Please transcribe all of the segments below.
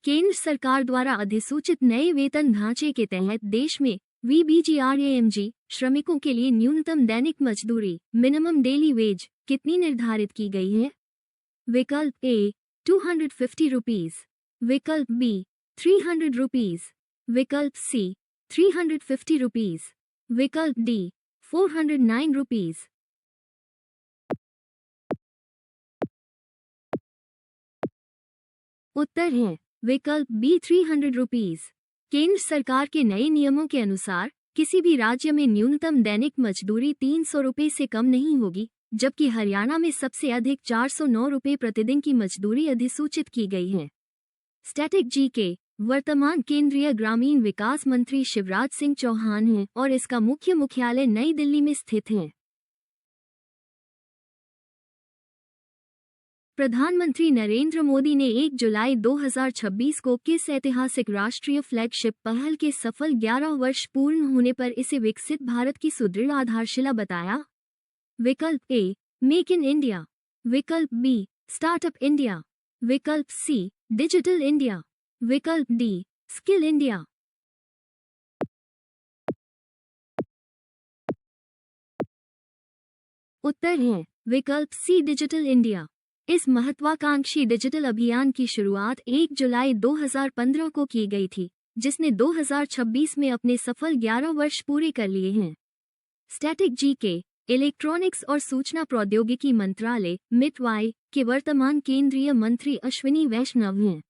केंद्र सरकार द्वारा अधिसूचित नए वेतन ढांचे के तहत देश में VBGRAMG श्रमिकों के लिए न्यूनतम दैनिक मजदूरी मिनिमम डेली वेज कितनी निर्धारित की गई है? विकल्प ए 250 रुपीज, विकल्प बी 300 रुपीज, विकल्प सी 350 रुपीज, विकल्प डी 409 रुपीज। उत्तर है विकल्प बी 300 रुपीज। केंद्र सरकार के नए नियमों के अनुसार किसी भी राज्य में न्यूनतम दैनिक मजदूरी 300 रुपये से कम नहीं होगी, जबकि हरियाणा में सबसे अधिक 409 रुपये प्रतिदिन की मजदूरी अधिसूचित की गई है। स्टैटिक जी के वर्तमान केंद्रीय ग्रामीण विकास मंत्री शिवराज सिंह चौहान हैं और इसका मुख्य मुख्यालय नई दिल्ली में स्थित है। प्रधानमंत्री नरेंद्र मोदी ने 1 जुलाई 2026 को किस ऐतिहासिक राष्ट्रीय फ्लैगशिप पहल के सफल 11 वर्ष पूर्ण होने पर इसे विकसित भारत की सुदृढ़ आधारशिला बताया? विकल्प ए मेक इन इंडिया, विकल्प बी स्टार्टअप इंडिया, विकल्प सी डिजिटल इंडिया, विकल्प डी स्किल इंडिया। उत्तर है विकल्प सी डिजिटल इंडिया। इस महत्वाकांक्षी डिजिटल अभियान की शुरुआत 1 जुलाई 2015 को की गई थी, जिसने 2026 में अपने सफल 11 वर्ष पूरे कर लिए हैं। स्टैटिक जी के इलेक्ट्रॉनिक्स और सूचना प्रौद्योगिकी मंत्रालय (MITY) के वर्तमान केंद्रीय मंत्री अश्विनी वैष्णव हैं।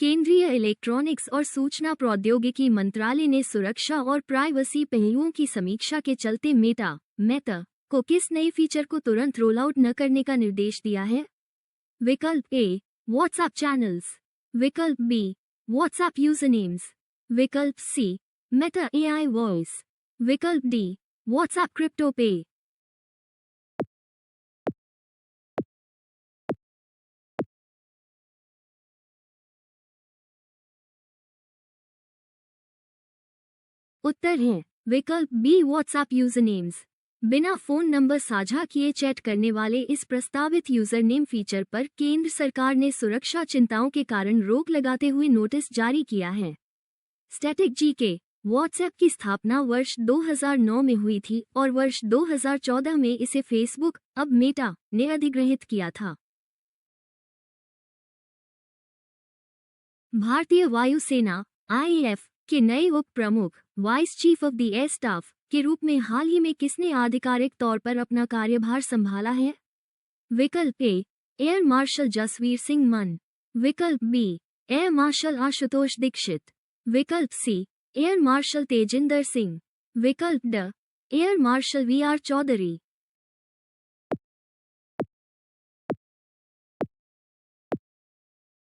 केंद्रीय इलेक्ट्रॉनिक्स और सूचना प्रौद्योगिकी मंत्रालय ने सुरक्षा और प्राइवेसी पहलुओं की समीक्षा के चलते मेटा को किस नए फीचर को तुरंत रोल आउट न करने का निर्देश दिया है? विकल्प ए व्हाट्सएप चैनल्स, विकल्प बी व्हाट्सएप यूजरनेम्स, विकल्प सी मेटा AI वॉइस, विकल्प डी व्हाट्सएप क्रिप्टो पे। उत्तर है विकल्प बी व्हाट्सएप यूजरनेम्स। बिना फोन नंबर साझा किए चैट करने वाले इस प्रस्तावित यूजरनेम फीचर पर केंद्र सरकार ने सुरक्षा चिंताओं के कारण रोक लगाते हुए नोटिस जारी किया है। स्टैटिक जी के व्हाट्सएप की स्थापना वर्ष 2009 में हुई थी और वर्ष 2014 में इसे फेसबुक, अब मेटा, ने अधिग्रहित किया था। भारतीय वायुसेना (IAF) के नए उप प्रमुख vice chief of the air staff के रूप में हाल ही में किसने आधिकारिक तौर पर अपना कार्यभार संभाला है? विकल्प A air marshal Jasveer Singh Mann, विकल्प B air marshal Ashutosh Dixit, विकल्प C air marshal Tejinder Singh, विकल्प D air marshal VR Chaudhary.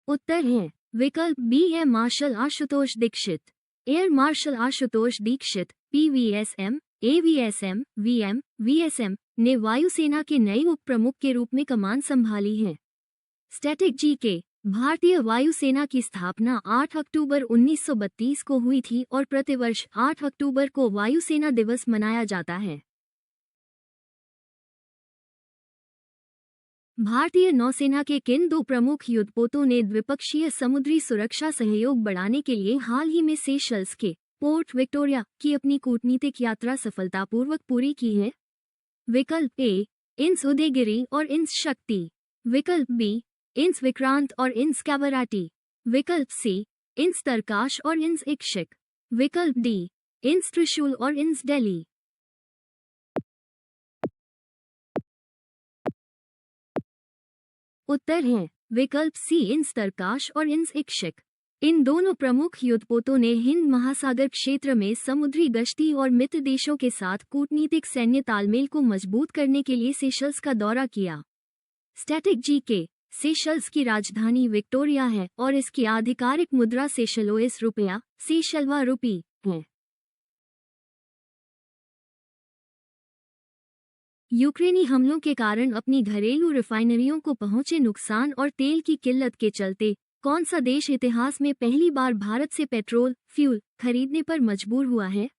उत्तर है विकल्प B air marshal Ashutosh Dixit. Air marshal Ashutosh Dixit PVSM, AVSM, VM, VSM ने वायुसेना के नए उप प्रमुख के रूप में कमान संभाली है। स्टैटिक जी के भारतीय वायुसेना की स्थापना 8 अक्टूबर 1932 को हुई थी और प्रतिवर्ष 8 अक्टूबर को वायुसेना दिवस मनाया जाता है। भारतीय नौसेना के किन दो प्रमुख युद्धपोतों ने द्विपक्षीय समुद्री सुरक्षा सहयोग बढ़ाने के लिए हाल ही में सेशल्स के पोर्ट विक्टोरिया की अपनी कूटनीतिक यात्रा सफलतापूर्वक पूरी की है? विकल्प ए इंस उदयगिरी और इंस शक्ति, विकल्प बी इंस विक्रांत और इंस कैवराटी, विकल्प सी इंस तरकाश और इंस इक्षिक, विकल्प डी इंस त्रिशूल और इंस दिल्ली। उत्तर है विकल्प सी इंस तरकाश और इंस इक्षिक। इन दोनों प्रमुख युद्धपोतों ने हिंद महासागर क्षेत्र में समुद्री गश्ती और मित्र देशों के साथ कूटनीतिक सैन्य तालमेल को मजबूत करने के लिए सेशल्स का दौरा किया। स्टैटिक जी के सेशल्स की राजधानी विक्टोरिया है और इसकी आधिकारिक मुद्रा सेशलोइस रुपया, सेशलवा रुपी है। यूक्रेनी हमलों के कारण अपनी घरेलू रिफाइनरियों को पहुंचे नुकसान और तेल की किल्लत के चलते कौन सा देश इतिहास में पहली बार भारत से पेट्रोल फ्यूल खरीदने पर मजबूर हुआ है?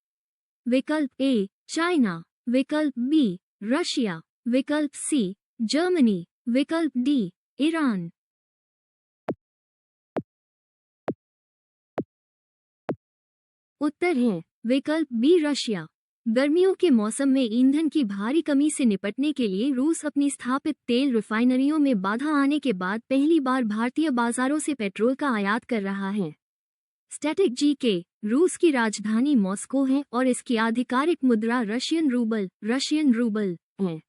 विकल्प ए चाइना, विकल्प बी रशिया, विकल्प सी जर्मनी, विकल्प डी ईरान। उत्तर है विकल्प बी रशिया। गर्मियों के मौसम में ईंधन की भारी कमी से निपटने के लिए रूस अपनी स्थापित तेल रिफाइनरियों में बाधा आने के बाद पहली बार भारतीय बाजारों से पेट्रोल का आयात कर रहा है। स्टैटिक जी के रूस की राजधानी मॉस्को है और इसकी आधिकारिक मुद्रा रशियन रूबल है।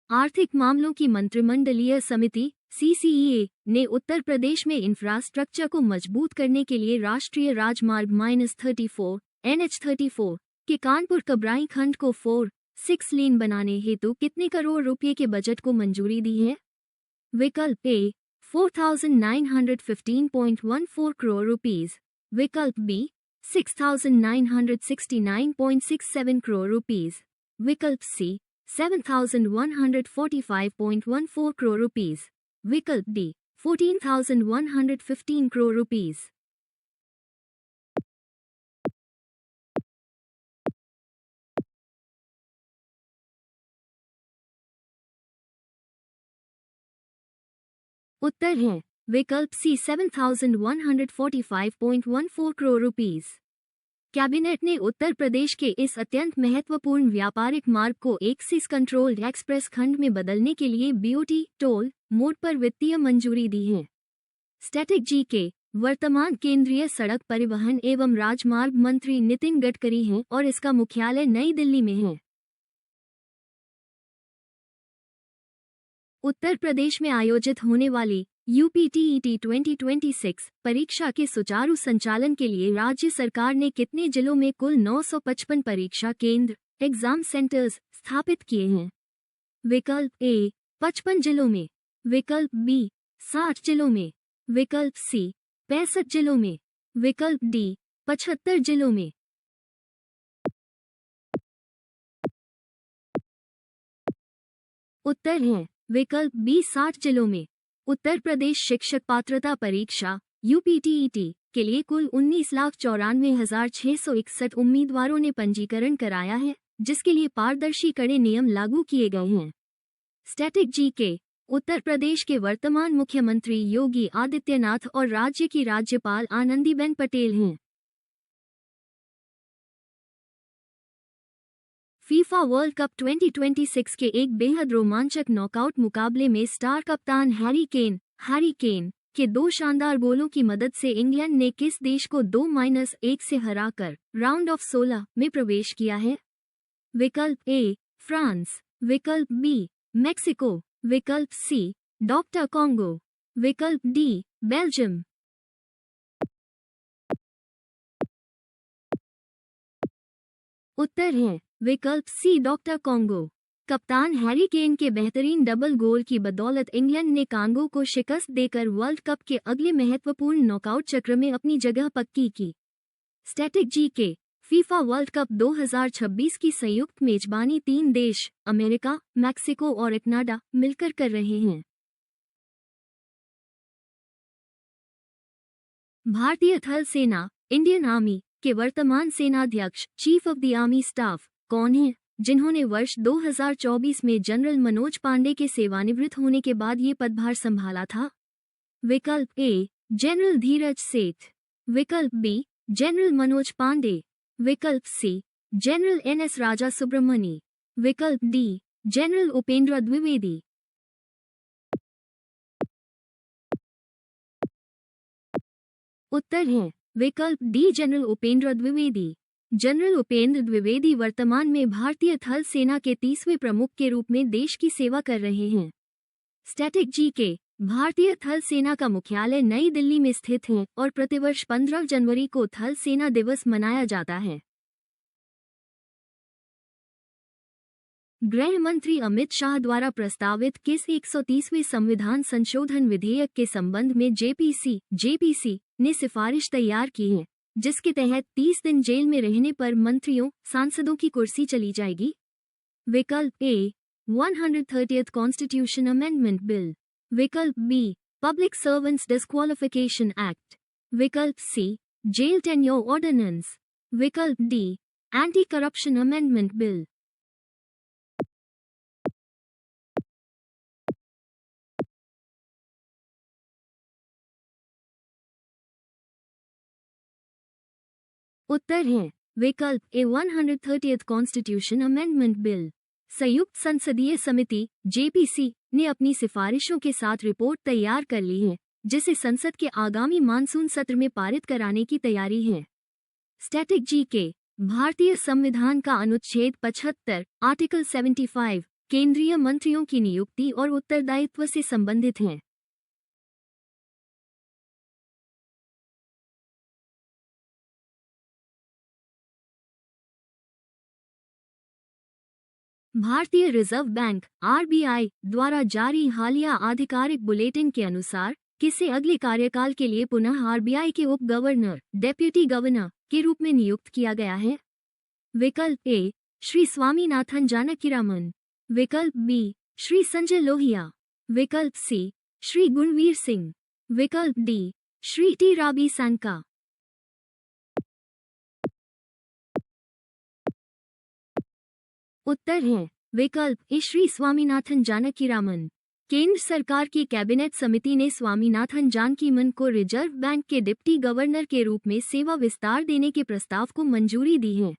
आर्थिक मामलों की मंत्रिमंडलीय समिति CCEA ने उत्तर प्रदेश में इंफ्रास्ट्रक्चर को मजबूत करने के लिए राष्ट्रीय राजमार्ग -34 NH34 के कानपुर कबराई खंड को 4-6 लेन बनाने हेतु कितने करोड़ रुपए के बजट को मंजूरी दी है? विकल्प ए 4,915.14 करोड़ रुपीस, विकल्प बी 6,969.67 करोड़ रुपीस, विकल्प सी 7,145.14 करोड़ रुपीस, विकल्प डी 14,115 करोड़ रुपीस। उत्तर है विकल्प सी 7,145.14 करोड़ रुपीस। कैबिनेट ने उत्तर प्रदेश के इस अत्यंत महत्वपूर्ण व्यापारिक मार्ग को एक्सिस कंट्रोल्ड एक्सप्रेस खंड में बदलने के लिए BOT टोल मोड पर वित्तीय मंजूरी दी है। स्टैटिक जी के वर्तमान केंद्रीय सड़क परिवहन एवं राजमार्ग मंत्री नितिन गडकरी हैं और इसका मुख्यालय नई दिल्ली में है। उत्तर प्रदेश में आयोजित होने वाली UPTET 2026 परीक्षा के सुचारू संचालन के लिए राज्य सरकार ने कितने जिलों में कुल 955 परीक्षा केंद्र एग्जाम सेंटर्स स्थापित किए हैं? विकल्प ए 55 जिलों में, विकल्प बी 60 जिलों में, विकल्प सी 65 जिलों में, विकल्प डी 75 जिलों में। उत्तर है विकल्प बी 60 जिलों में। उत्तर प्रदेश शिक्षक पात्रता परीक्षा UPTET के लिए कुल 19,94,661 उम्मीदवारों ने पंजीकरण कराया है, जिसके लिए पारदर्शी कड़े नियम लागू किए गए हैं। स्टैटिक जी के उत्तर प्रदेश के वर्तमान मुख्यमंत्री योगी आदित्यनाथ और राज्य की राज्यपाल आनंदीबेन पटेल हैं। फीफा वर्ल्ड कप 2026 के एक बेहद रोमांचक नॉकआउट मुकाबले में स्टार कप्तान हैरी केन के 2 शानदार गोलों की मदद से इंग्लैंड ने किस देश को 2-1 से हराकर राउंड ऑफ 16 में प्रवेश किया है? विकल्प ए फ्रांस, विकल्प बी मेक्सिको, विकल्प सी डॉक्टर कॉन्गो, विकल्प डी बेल्जियम। उत्तर है विकल्प सी डॉक्टर कॉन्गो। कप्तान हैरी केन के बेहतरीन डबल गोल की बदौलत इंग्लैंड ने कांगो को शिकस्त देकर वर्ल्ड कप के अगले महत्वपूर्ण नॉकआउट चक्र में अपनी जगह पक्की की। स्टैटिक जी के फीफा वर्ल्ड कप 2026 की संयुक्त मेजबानी 3 देश अमेरिका, मैक्सिको और कनाडा मिलकर कर रहे हैं। भारतीय थल सेना इंडियन आर्मी के वर्तमान सेनाध्यक्ष chief of the army staff कौन है, जिन्होंने वर्ष 2024 में जनरल मनोज पांडे के सेवानिवृत्त होने के बाद ये पदभार संभाला था? विकल्प ए जनरल धीरज सेठ, विकल्प बी जनरल मनोज पांडे, विकल्प सी जनरल NS राजा सुब्रमणी, विकल्प डी जनरल उपेंद्र द्विवेदी। उत्तर है विकल्प D general Upendra Dwivedi. General Upendra Dwivedi वर्तमान में भारतीय थल सेना के 30वें प्रमुख के रूप में देश की सेवा कर रहे हैं। स्टैटिक जी के भारतीय थल सेना का मुख्यालय नई दिल्ली में स्थित है और प्रतिवर्ष 15 जनवरी को थल सेना दिवस मनाया जाता है। गृह मंत्री अमित शाह द्वारा प्रस्तावित किस 130वें संविधान संशोधन विधेयक के संबंध में JPC ने सिफारिश तैयार की है, जिसके तहत 30 दिन जेल में रहने पर मंत्रियों सांसदों की कुर्सी चली जाएगी? विकल्प A 130th constitution amendment bill, विकल्प B public servants disqualification act, विकल्प सी जेल टेन्योर ऑर्डिनेंस, विकल्प D anti corruption amendment bill. उत्तर है विकल्प A 130th constitution amendment bill. संयुक्त संसदीय समिति जेपीसी ने अपनी सिफारिशों के साथ रिपोर्ट तैयार कर ली है, जिसे संसद के आगामी मानसून सत्र में पारित कराने की तैयारी है। Static GK. भारतीय संविधान का अनुच्छेद 75 आर्टिकल 75 केंद्रीय मंत्रियों की नियुक्ति और उत्तरदायित्व से संबंधित है। भारतीय रिजर्व बैंक आरबीआई द्वारा जारी हालिया आधिकारिक बुलेटिन के अनुसार किसे अगले कार्यकाल के लिए पुनः आरबीआई के उप गवर्नर डेप्यूटी गवर्नर के रूप में नियुक्त किया गया है। विकल्प ए श्री स्वामीनाथन जानकीरामन, विकल्प बी श्री संजय लोहिया, विकल्प सी श्री गुणवीर सिंह, विकल्प डी श्री टी राबी सैनका। उत्तर है विकल्प ए श्री स्वामीनाथन जानकीरामन। केंद्र सरकार की कैबिनेट समिति ने स्वामीनाथन जानकीमन को रिजर्व बैंक के डिप्टी गवर्नर के रूप में सेवा विस्तार देने के प्रस्ताव को मंजूरी दी है।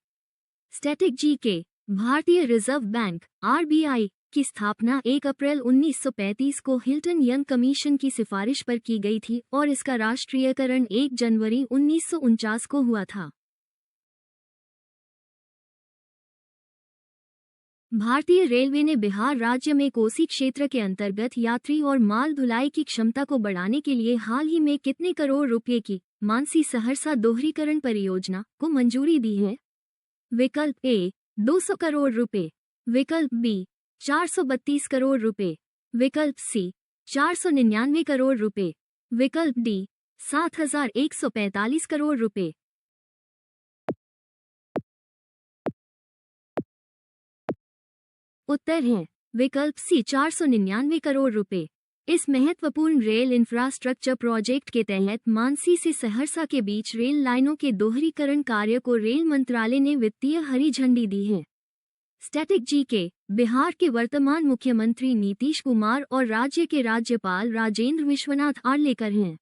Static GK. भारतीय रिजर्व बैंक आरबीआई की स्थापना 1 अप्रैल 1935 को हिल्टन यंग कमीशन की सिफारिश पर की गई थी और इसका राष्ट्रीयकरण 1 जनवरी 1949 को हुआ था। भारतीय रेलवे ने बिहार राज्य में कोसी क्षेत्र के अंतर्गत यात्री और माल ढुलाई की क्षमता को बढ़ाने के लिए हाल ही में कितने करोड़ रुपए की मानसी सहरसा दोहरीकरण परियोजना को मंजूरी दी है? विकल्प ए 200 करोड़ रुपए, विकल्प बी 432 करोड़ रुपए, विकल्प सी 499 करोड़ रुपए, विकल्प डी 7145 करोड़ रुपए। उत्तर है विकल्प सी 499 करोड़ रुपए। इस महत्वपूर्ण रेल इंफ्रास्ट्रक्चर प्रोजेक्ट के तहत मानसी से सहरसा के बीच रेल लाइनों के दोहरीकरण कार्य को रेल मंत्रालय ने वित्तीय हरी झंडी दी है। Static GK. बिहार के वर्तमान मुख्यमंत्री नीतीश कुमार और राज्य के राज्यपाल राजेंद्र विश्वनाथ आर्लेकर हैं।